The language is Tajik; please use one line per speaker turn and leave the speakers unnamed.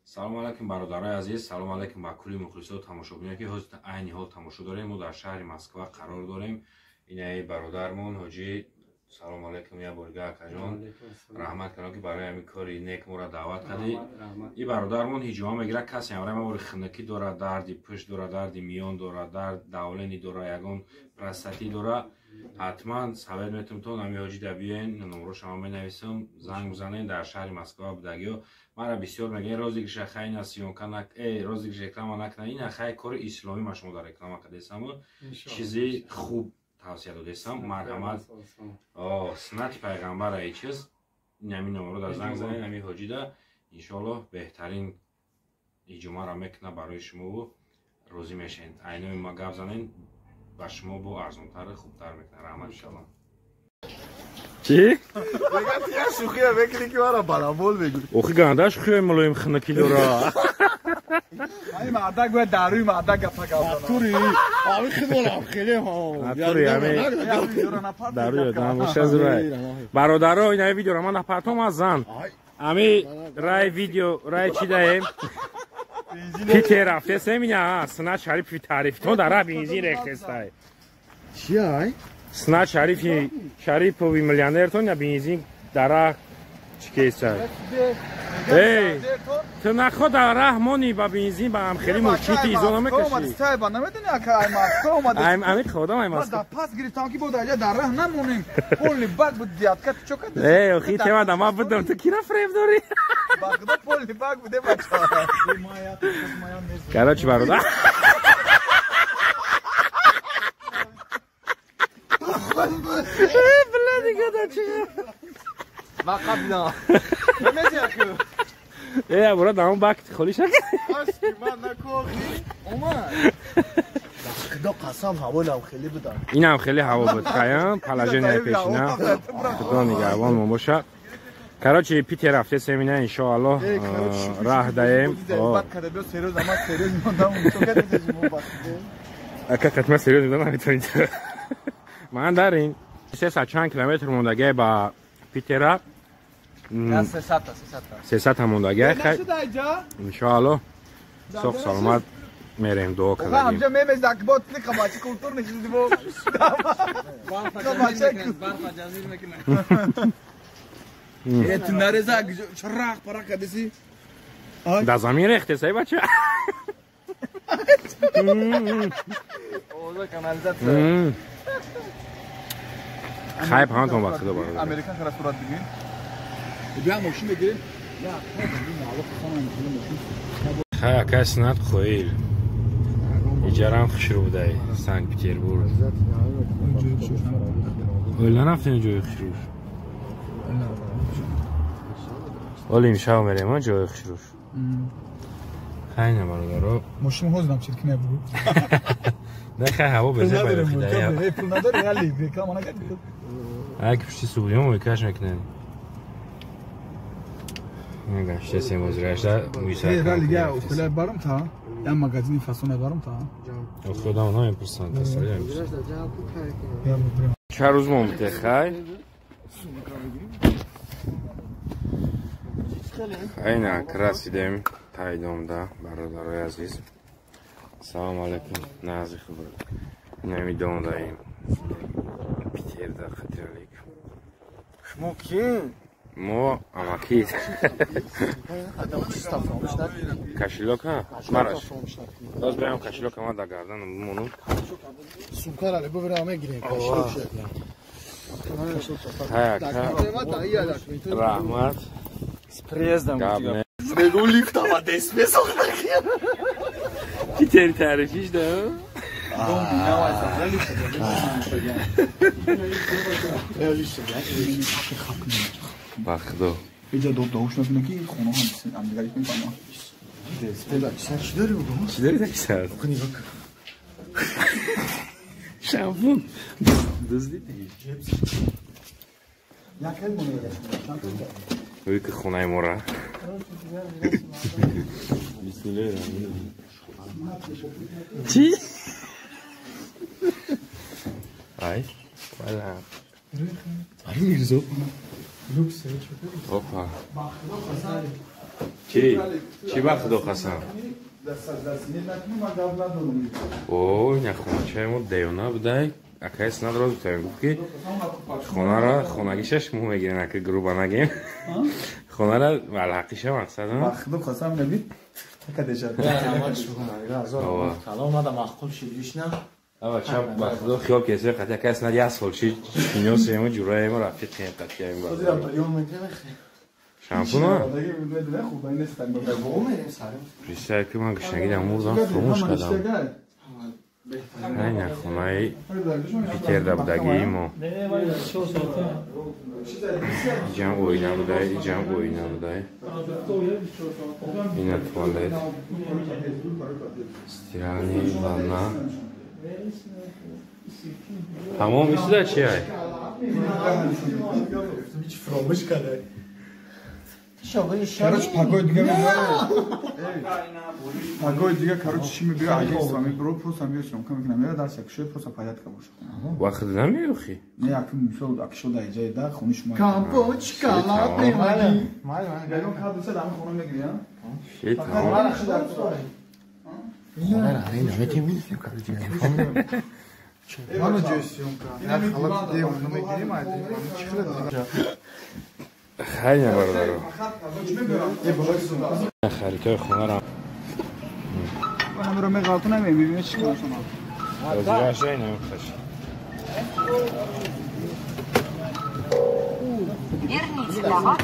салом алайкум бародарои азиз, салом алайкум ба кулли мухлисот тамошобине ки ҳозир айни ҳол тамошо дорем. Мо дар шаҳри Москва қарор дорем. Ин бародармон ҳоҷӣ, салом алайкум я борга акаҷон. Раҳмат кардем ки барои ҳамин кори нек моро даъват кардӣ. Ин бародармон ҳиҷома мегирад, касе ҳамраи мавори хунакӣ дорад, дарди пӯшт дорад, дарди миён дорад, дард давлени дорад, ягон простатит дорад. ҳатман совет метавонем то нами ҳоҷӣ да биёен, номерошам менависам, занг бизанед дар шаҳри Москва будагиҳо. Мара бисёр мегӯянд розыгриш хай на сиёнка на розыгриш реклама накна. Ин хай кори исломӣ ма шумо дар реклама кардесам. Чизи хуб тавсия додесам. Марҳамат. Снати пайғамбара и чиз. Нами номеро да занг занед, нами ҳоҷӣ да иншоаллоҳ беҳтарин иҷомаро мекуна барои шумо. Розӣ мешавед. Айноми ма гап занед. Ба шумо бо арзонтар хубтар мекунад. Раҳмат иншоаллоҳ. Чӣ?
Мегӯяд я шӯхия мекунӣ ки мара балабол мегӯӣ.
Охи ганда шӯхия мулоим хунакӣ дорад.
Ай мардак бояд дарӯи мардак гапа гап
тури ами хидолам хеле ҳо.
Тури ами дарӯи адам боша зурай. Бародаро ин видеоро ман напартом аз зан. Ами рай видео рай чи даем? Питер рафтесем ина Снат Шарифи тарифтон дара бензин рехтестай.
Чи ай?
Снат Шарифи Шарипови миллионертон я бензин дара чикестай. Эй, ты наход раҳмони ба бензин ба ам хели мушкити изона мекаши.
Омад стай ба намедони ака ай маска омад.
Ами ходам ай маска.
Да пас гирифтам ки бода ҷа дар раҳ намонем. Поли баг буд диятка чока.
Эй, охи тема да ма будам ту кира фреб дори.
Багда поли баг буде бача.
Короче, бародар. Блядь, года чё?
Мақабна. Намезяку.
Эй, брат, дам бак холишак.
Аски ман накохи. Ома.
Худо қасам ҳаволам хеле буда.
Инам хеле ҳаво буд. Каям положение пешина. Худо нигоҳбон мо бошад. Короче, Питер рафте семина иншоаллоҳ раҳ даем.
Бат када биё серёз ама серёз мондам. Чока дезимо бат.
Ака қатма серёз будан наметавонид. Ман дар ин 300 чанд километр мондагӣ ба Питера. 300 мондагӣ хай. Иншоаллоҳ соҳ саломат мерем дуо кардем.
Ҳамҷа мемез акбот ли қабачи культурни чизи бо. Қабачи барфа ҷазир мекунад. Ту нареза чарах парак кадеси.
Да замин рехтесай бача.
Оза канализация.
Хайп ҳаматон ба худо бародар.
Американ хара сурат бигир. Бия мошин бигирем.
Хай ака Снат Хоил. Иҷарам хушрӯ будай Санкт Петербург. Оила нарафтем ҷои хушрӯш. Оли имшаб мерем ҷои хушрӯш. Хайна бародаро.
Мошин ҳозирам чирки небуд.
Не хай ҳаво безе байрохида.
Пул надори али реклама накард.
Ай ки пушти субҳиён муикаш мекунем. Нега штесем озрашда муиса.
Рали я уфтала барам та. Я магазини фасона барам та.
Охудам на импурсан тасалия. Ча рӯз момте хай. Хайна красидем тайдомда бародарои азиз. Салом алейкум. Назик хубар. Намидон даим. Питерда хатирлик.
Шумо ки?
Мо амакит.
Адам чиста фромштат.
Кашилока? Мараш. Доз берам кашилока ма да гардан мону.
Сумкар али буберам мегирем.
Хаяка. Раҳмат.
С приездом.
Габне.
Срегу лифтава дес месохна.
Питер тарифиш да? Ба худо.
Иҷа додауш накунӣ ки хонаҳо ҳам амдигарӣ мефаҳманд.
Чӣ дорӣ бубам?
Чӣ дорӣ дар кисад? Шампун. Дуздид дигӣ. Ӯй ки хонаи мора. Чӣ? Ай, вала.
Ай мирзо.
Опа. چی وقت دو خسم؟ اوه نه خونه چه مو دیونا بودای اکایس ندارد بتایم گفت که خونه را خونگیشش مو میگیرن اکه گروبا نگیم خونه را والحقیش مقصد هم
وقت دو خسم نبید تکدشت
کلام مادا مخول شدیش نه
اما چه وقت دو خیاب کسی قطعه کس ندی از خلشی اینو سیمو جورای ما رفیق خیلی قطعه این باز شامپو نه؟ ریسای که من گشنگی دم موردم فرموش کردم نه خونه پیتر دبدگی ایمو جمع اوینا بودای جمع اوینا بودای این توالت استیرانی وانا تمام ایسو در چی های؟
هیچ فراموش کرده
Короче, погода дига мебира. Погода дига, короче, чӣ мебира, аги с вами бро просто меёшам, кам мекунам, дар сакшо просто порядка боша.
Вақт намеёхи?
Не, яким мисол акшо дар ҷай да хони шумо.
Кампочка, лапе мали.
Гаён кадуса дар хона мегири, а?
Шит.
Мано ҷой сёмка. Як халат дем, ну мегирим, а дем, чӣ хеле
خیلی نبردارو خریکای خونه را
همه رو میغلطو نمیبینیم چی کنم شما
از این نمیخوش
Верните, да, вот.